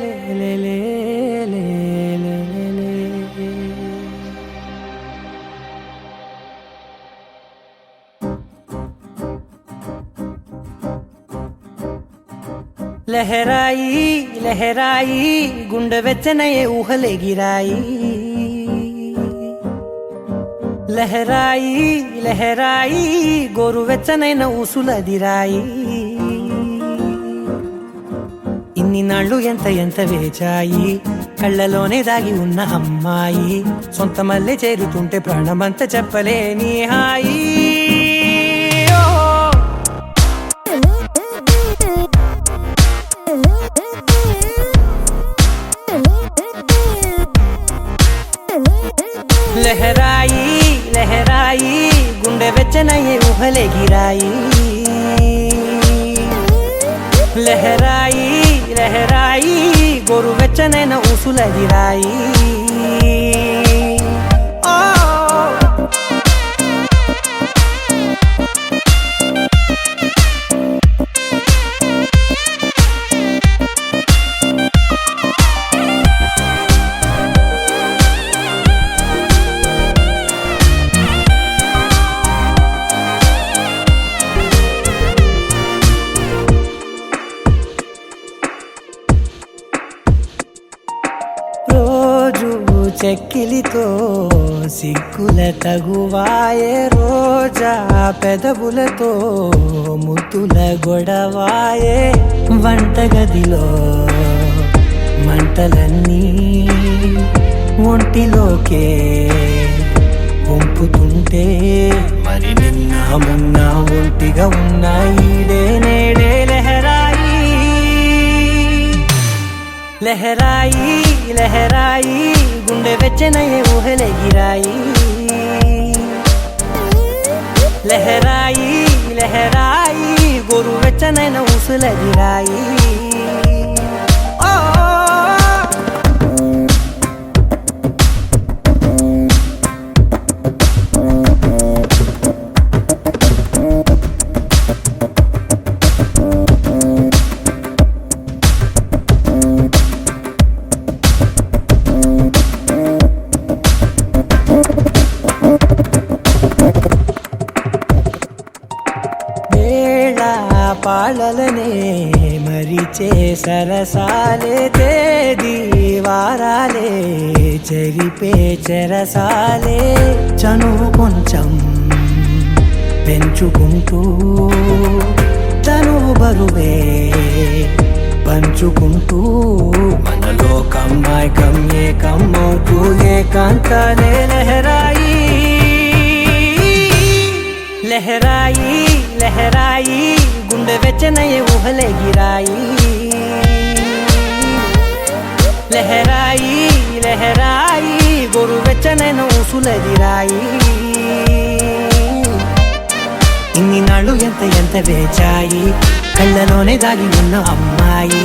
Speaker 9: లే లే లే లే లే లహరాయి లహరాయి గుండె వెచ్చనయే ఊహలెగిరాయి లహరాయి లహరాయి గోరు వెచ్చనైన ఊసులదిరాయి ఇన్ని నాళ్ళు ఎంత ఎంత వేచాయి కళ్ళలోనే దాగి ఉన్న అమ్మాయి సొంత మల్లె చేరుతుంటే ప్రాణమంత చెప్పలేని హాయి లహరాయి లహరాయి గుండె వెచ్చనయ్యే ఊహలెగిరాయి లహరాయి లహరాయి గోరు వెచ్చనైన ఊసులదిరాయి చెక్కిలితో సిగ్గుల తగువాయే రోజా పెదవులతో ముద్దుల గొడవాయే వంటగదిలో మంటలన్నీ ఒంటిలోకే వంపుతుంటే మరి నిన్న మొన్న ఒంటిగా ఉన్నాయి నేడే లహరాయి లహరాయి లహరాయి గుండె వెచ్చనయ్యే ఊహలెగిరాయి లహరాయి లహరాయి గోరు వెచ్చనైన ఊసులదిరాయి పాలలనే మరిచే సరసాలే తేదీ వారాలే చెరిపే చెరసాలే చనువు కొంచెం పెంచుకుంటూ తనువు బరువే పంచుకుంటూ మనలో కమ్మాయికం ఏకమవుతూ ఏకాంతాలే లహరాయి లహరాయి లహరాయి గుండె వెచ్చనయ్యే ఊహలే గిరాయి లహరాయి లహరాయి గోరు వెచ్చనైన ఊసులదిరాయి ఇన్ని నాళ్ళు ఎంత వేచాయి కళ్ళలోనే దాగి ఉన్న అమ్మాయి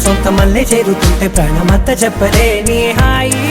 Speaker 9: సొంత మల్లె చేరుతుంటే ప్రాణమంతా చెప్పలేని హాయి